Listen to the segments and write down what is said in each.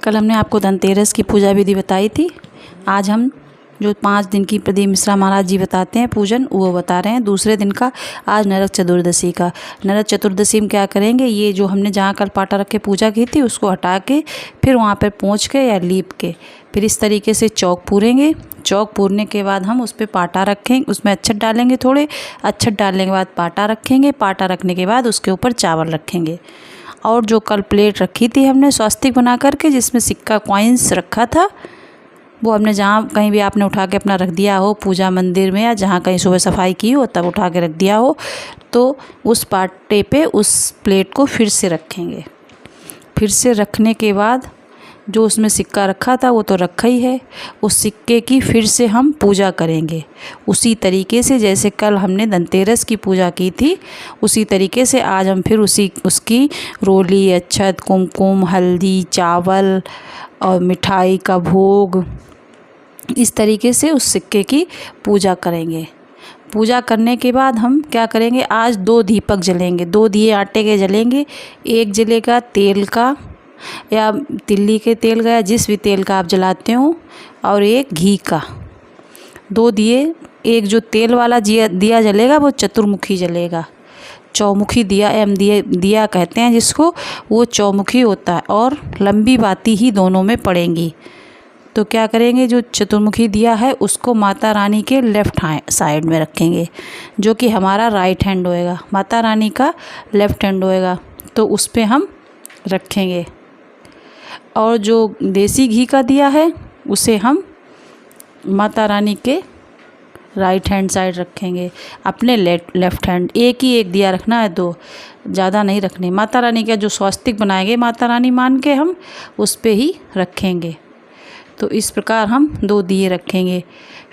कल हमने आपको धनतेरस की पूजा विधि बताई थी। आज हम जो 5 दिन की प्रदीप मिश्रा महाराज जी बताते हैं पूजन, वो बता रहे हैं। दूसरे दिन का आज नरक चतुर्दशी का। नरक चतुर्दशी में क्या करेंगे, ये जो हमने जहाँ कल पाटा रख के पूजा की थी उसको हटा के फिर वहाँ पर पोंछ के या लीप के फिर इस तरीके से चौक पूरेंगे। चौक पूरने के बाद हम उस पर पाटा रखेंगे, उसमें अक्षत डालेंगे, थोड़े अक्षत डालने के बाद पाटा रखेंगे। पाटा रखने के बाद उसके ऊपर चावल रखेंगे। और जो कल प्लेट रखी थी हमने स्वास्तिक बना करके, जिसमें सिक्का कॉइन्स रखा था, वो हमने जहाँ कहीं भी आपने उठा के अपना रख दिया हो, पूजा मंदिर में या जहाँ कहीं सुबह सफाई की हो तब उठा के रख दिया हो, तो उस पाटे पे उस प्लेट को फिर से रखेंगे। फिर से रखने के बाद जो उसमें सिक्का रखा था वो तो रखा ही है, उस सिक्के की फिर से हम पूजा करेंगे। उसी तरीके से जैसे कल हमने धनतेरस की पूजा की थी, उसी तरीके से आज हम फिर उसकी रोली, अक्षत, कुमकुम, हल्दी, चावल और मिठाई का भोग, इस तरीके से उस सिक्के की पूजा करेंगे। पूजा करने के बाद हम क्या करेंगे, आज 2 दीपक जलेंगे। 2 दिए आटे के जलेंगे। एक जलेगा तेल का या तिल्ली के तेल का या जिस भी तेल का आप जलाते हो, और एक घी का। 2 दिए, एक जो तेल वाला दिया जलेगा वो चतुर्मुखी जलेगा। चौमुखी दिया एम दिया कहते हैं जिसको, वो चौमुखी होता है और लंबी बाती ही दोनों में पड़ेंगी। तो क्या करेंगे, जो चतुर्मुखी दिया है उसको माता रानी के लेफ़्ट साइड में रखेंगे, जो कि हमारा राइट हैंड होएगा। माता रानी का लेफ़्ट हैंड होएगा, तो उस पर हम रखेंगे। और जो देसी घी का दिया है उसे हम माता रानी के राइट हैंड साइड रखेंगे। अपने लेफ़्ट हैंड एक ही एक दिया रखना है, 2 ज़्यादा नहीं रखने। माता रानी का जो स्वास्तिक बनाएंगे माता रानी मान के हम उस पे ही रखेंगे। तो इस प्रकार हम 2 दिए रखेंगे।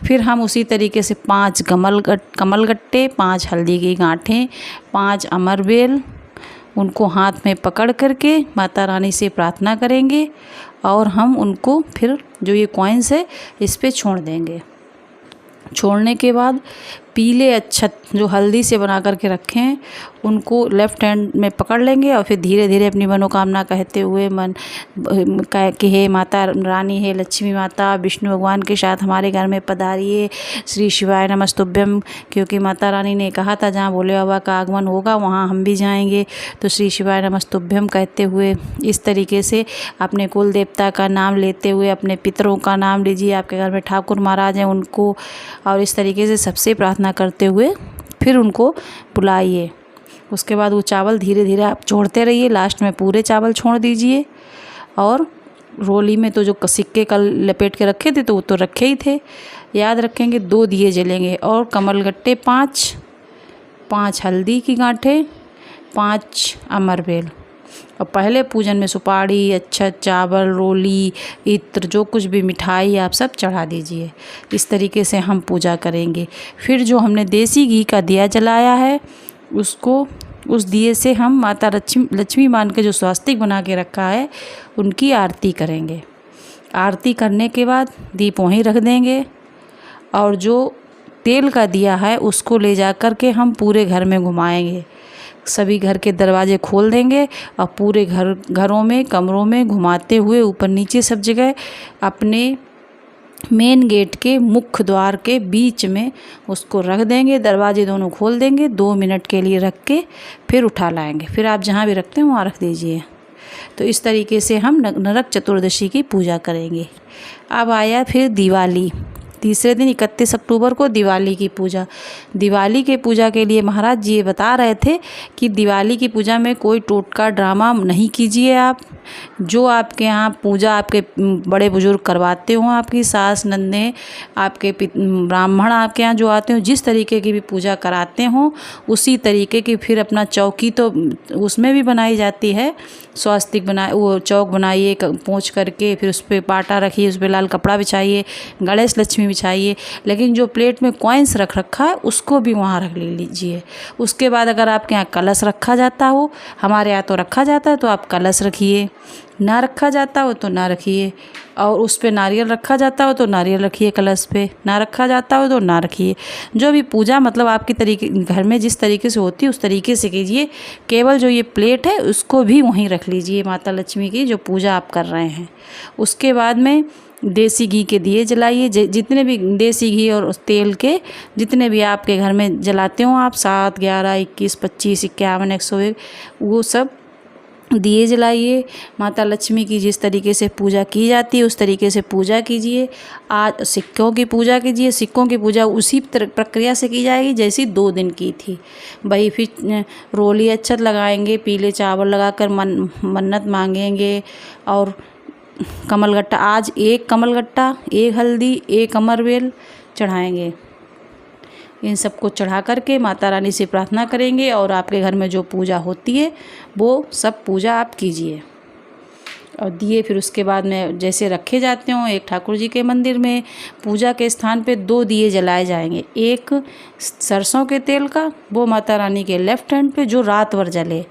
फिर हम उसी तरीके से 5 कमलगट्टे, 5 हल्दी की गांठें, 5 अमरबेल, उनको हाथ में पकड़ करके माता रानी से प्रार्थना करेंगे। और हम उनको फिर जो ये कॉइन्स है इस पे छोड़ देंगे। छोड़ने के बाद पीले अक्षत जो हल्दी से बना करके रखे हैं उनको लेफ़्ट हैंड में पकड़ लेंगे और फिर धीरे धीरे अपनी मनोकामना कहते हुए कि हे माता रानी, हे लक्ष्मी माता, विष्णु भगवान के साथ हमारे घर में पधारिए, श्री शिवाय नमस्तुभ्यम। क्योंकि माता रानी ने कहा था जहाँ भोले बाबा का आगमन होगा वहाँ हम भी जाएंगे। तो श्री शिवाय नमस्तुभ्यम कहते हुए इस तरीके से अपने कुल देवता का नाम लेते हुए अपने पितरों का नाम लीजिए, आपके घर में ठाकुर महाराज हैं उनको, और इस तरीके से सबसे प्रार्थना करते हुए फिर उनको बुलाइए। उसके बाद वो चावल धीरे धीरे आप छोड़ते रहिए, लास्ट में पूरे चावल छोड़ दीजिए। और रोली में तो जो सिक्के कल लपेट के रखे थे तो वो तो रखे ही थे, याद रखेंगे। 2 दिए जलेंगे और कमलगट्टे 5 हल्दी की गांठें, 5 अमरबेल। और पहले पूजन में सुपारी, अक्षत, चावल, रोली, इत्र, जो कुछ भी मिठाई आप सब चढ़ा दीजिए। इस तरीके से हम पूजा करेंगे। फिर जो हमने देसी घी का दिया जलाया है उसको, उस दिए से हम माता लक्ष्मी मान के जो स्वास्तिक बना के रखा है उनकी आरती करेंगे। आरती करने के बाद दीप वहीं रख देंगे। और जो तेल का दिया है उसको ले जा कर के हम पूरे घर में घुमाएंगे। सभी घर के दरवाजे खोल देंगे और पूरे घरों में, कमरों में घुमाते हुए ऊपर नीचे सब जगह अपने मेन गेट के मुख्य द्वार के बीच में उसको रख देंगे। दरवाजे दोनों खोल देंगे, 2 मिनट के लिए रख के फिर उठा लाएंगे। फिर आप जहाँ भी रखते हैं वहाँ रख दीजिए। तो इस तरीके से हम नरक चतुर्दशी की पूजा करेंगे। अब आया फिर दिवाली। तीसरे दिन 31 अक्टूबर को दिवाली की पूजा। दिवाली के पूजा के लिए महाराज जी ये बता रहे थे कि दिवाली की पूजा में कोई टोटका ड्रामा नहीं कीजिए आप। जो आपके यहाँ पूजा आपके बड़े बुजुर्ग करवाते हों, आपकी सास नंदे, आपके ब्राह्मण आपके यहाँ जो आते हो, जिस तरीके की भी पूजा कराते हों उसी तरीके की फिर अपना चौकी तो उसमें भी बनाई जाती है। स्वास्तिक वो चौक बनाइए पोंछ करके, फिर उस पर पाटा रखिए, उस पर लाल कपड़ा बिछाइए, गणेश लक्ष्मी बिछाइए। लेकिन जो प्लेट में कॉइन्स रख रखा है उसको भी वहाँ रख लीजिए। उसके बाद अगर आपके यहाँ कलश रखा जाता हो, हमारे यहाँ तो रखा जाता है, तो आप कलश रखिए। ना रखा जाता हो तो ना रखिए, और उस पे नारियल रखा जाता हो तो नारियल रखिए, कलश पे ना रखा जाता हो तो ना रखिए। जो भी पूजा मतलब आपकी तरीके घर में जिस तरीके से होती है उस तरीके से कीजिए। केवल जो ये प्लेट है उसको भी वहीं रख लीजिए माता लक्ष्मी की जो पूजा आप कर रहे हैं। उसके बाद में देसी घी के दिए जलाइए, जितने भी देसी घी और तेल के जितने भी आपके घर में जलाते हो आप, 7, 11, 21, 25, 51, 101, वो सब दिए जलाइए। माता लक्ष्मी की जिस तरीके से पूजा की जाती है उस तरीके से पूजा कीजिए। आज सिक्कों की पूजा कीजिए। सिक्कों की पूजा उसी प्रक्रिया से की जाएगी जैसी 2 दिन की थी। वही फिर रोली अक्षत लगाएंगे, पीले चावल लगाकर मन्नत मांगेंगे, और कमलगट्टा, आज 1 कमलगट्टा, 1 हल्दी, 1 अमरवेल चढ़ाएंगे। इन सबको चढ़ा करके माता रानी से प्रार्थना करेंगे, और आपके घर में जो पूजा होती है वो सब पूजा आप कीजिए। और दिए फिर उसके बाद में जैसे रखे जाते हों, एक ठाकुर जी के मंदिर में पूजा के स्थान पे 2 दिए जलाए जाएंगे। एक सरसों के तेल का, वो माता रानी के लेफ्ट हैंड पे जो रात भर जले,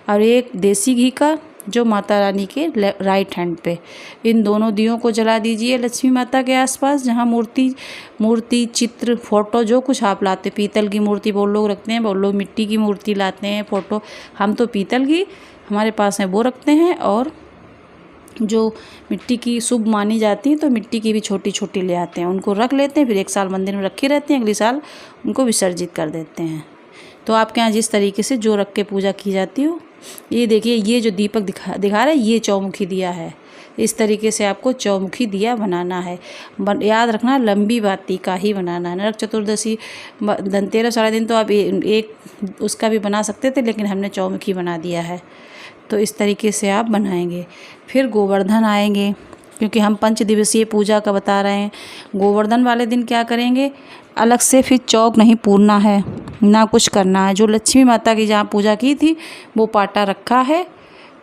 और एक देसी घी का जो माता रानी के राइट हैंड पे। इन दोनों दियों को जला दीजिए लक्ष्मी माता के आसपास, जहाँ मूर्ति चित्र फोटो जो कुछ आप लाते, पीतल की मूर्ति बहुत लोग रखते हैं, बहुत लोग मिट्टी की मूर्ति लाते हैं फोटो, हम तो पीतल की हमारे पास है वो रखते हैं। और जो मिट्टी की शुभ मानी जाती है तो मिट्टी की भी छोटी छोटी ले आते हैं, उनको रख लेते हैं, फिर 1 साल मंदिर में रखे रहते हैं, अगले साल उनको विसर्जित कर देते हैं। तो आपके यहाँ जिस तरीके से जो रख के पूजा की जाती हो। ये देखिए, ये जो दीपक दिखा रहा है ये चौमुखी दिया है। इस तरीके से आपको चौमुखी दिया बनाना है। याद रखना लंबी बाती का ही बनाना है। नरक चतुर्दशी, धनतेरस वाले दिन तो आप एक उसका भी बना सकते थे, लेकिन हमने चौमुखी बना दिया है। तो इस तरीके से आप बनाएंगे। फिर गोवर्धन आएंगे, क्योंकि हम 5 दिवसीय पूजा का बता रहे हैं। गोवर्धन वाले दिन क्या करेंगे, अलग से फिर चौक नहीं पूरना है, ना कुछ करना है। जो लक्ष्मी माता की जहाँ पूजा की थी वो पाटा रखा है,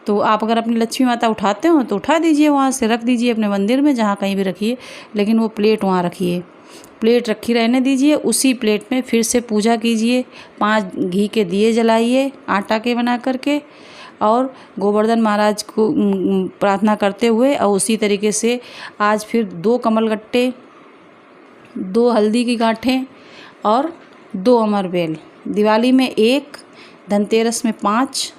तो आप अगर अपनी लक्ष्मी माता उठाते हो तो उठा दीजिए, वहाँ से रख दीजिए अपने मंदिर में, जहाँ कहीं भी रखिए, लेकिन वो प्लेट वहाँ रखिए, प्लेट रखी रहने दीजिए। उसी प्लेट में फिर से पूजा कीजिए। 5 घी के दिए जलाइए आटा के बना करके, और गोवर्धन महाराज को प्रार्थना करते हुए, और उसी तरीके से आज फिर 2 कमलगट्टे, 2 हल्दी की गांठें और 2 अमरवेल। दिवाली में 1, धनतेरस में 5,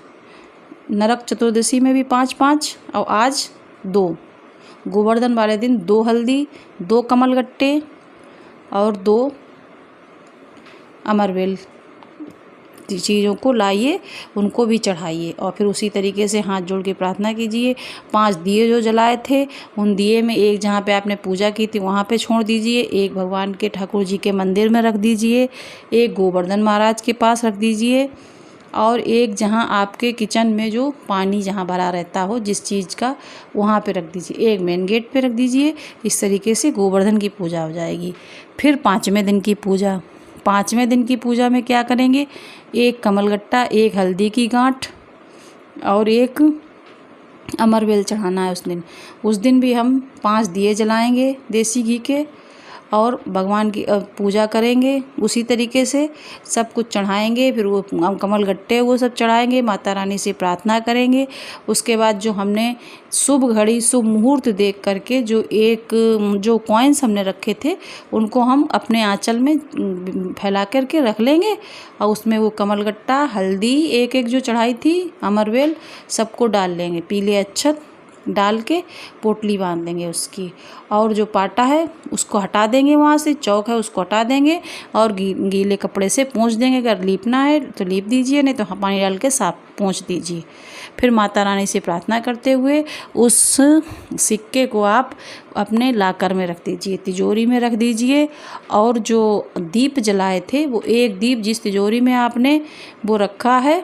नरक चतुर्दशी में भी 5-5, और आज 2। गोवर्धन वाले दिन 2 हल्दी, 2 कमलगट्टे और 2 अमरवेल चीज़ों को लाइए, उनको भी चढ़ाइए। और फिर उसी तरीके से हाथ जोड़ के प्रार्थना कीजिए। 5 दिए जो जलाए थे, उन दिए में एक जहाँ पे आपने पूजा की थी वहाँ पे छोड़ दीजिए, एक भगवान के ठाकुर जी के मंदिर में रख दीजिए, एक गोवर्धन महाराज के पास रख दीजिए, और एक जहाँ आपके किचन में जो पानी जहाँ भरा रहता हो जिस चीज़ का, वहाँ पे रख दीजिए, एक मेन गेट पे रख दीजिए। इस तरीके से गोवर्धन की पूजा हो जाएगी। फिर 5वें दिन की पूजा, 5वें दिन की पूजा में क्या करेंगे, 1 कमलगट्टा, 1 हल्दी की गांठ और 1 अमरवेल चढ़ाना है उस दिन भी हम 5 दिए जलाएंगे देसी घी के, और भगवान की पूजा करेंगे। उसी तरीके से सब कुछ चढ़ाएंगे, फिर वो कमलगट्टे वो सब चढ़ाएंगे, माता रानी से प्रार्थना करेंगे। उसके बाद जो हमने शुभ घड़ी शुभ मुहूर्त देख करके जो कॉइन्स हमने रखे थे उनको हम अपने आंचल में फैला करके रख लेंगे, और उसमें वो कमलगट्टा, हल्दी एक एक जो चढ़ाई थी, अमरवेल, सबको डाल लेंगे। पीले अक्षत डाल के पोटली बांध देंगे उसकी, और जो पाटा है उसको हटा देंगे, वहाँ से चौक है उसको हटा देंगे, और गीले कपड़े से पोंछ देंगे। अगर लीपना है तो लीप दीजिए, नहीं तो पानी डाल के साफ पोंछ दीजिए। फिर माता रानी से प्रार्थना करते हुए उस सिक्के को आप अपने लाकर में रख दीजिए, तिजोरी में रख दीजिए। और जो दीप जलाए थे वो एक दीप जिस तिजोरी में आपने वो रखा है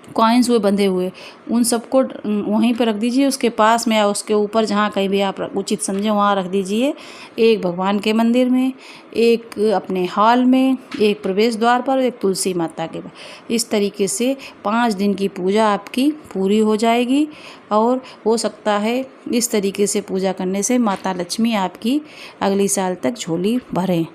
कॉइन्स हुए बंधे हुए, उन सबको वहीं पर रख दीजिए, उसके पास में या उसके ऊपर जहाँ कहीं भी आप उचित समझें वहाँ रख दीजिए। एक भगवान के मंदिर में, एक अपने हॉल में, एक प्रवेश द्वार पर, एक तुलसी माता के पास। इस तरीके से 5 दिन की पूजा आपकी पूरी हो जाएगी। और हो सकता है इस तरीके से पूजा करने से माता लक्ष्मी आपकी अगली साल तक झोली भरें।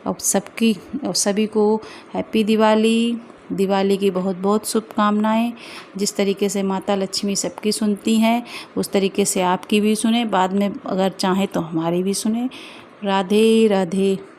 अब सभी को हैप्पी दिवाली, दिवाली की बहुत बहुत शुभकामनाएं। जिस तरीके से माता लक्ष्मी सबकी सुनती हैं उस तरीके से आपकी भी सुने, बाद में अगर चाहें तो हमारी भी सुने। राधे राधे।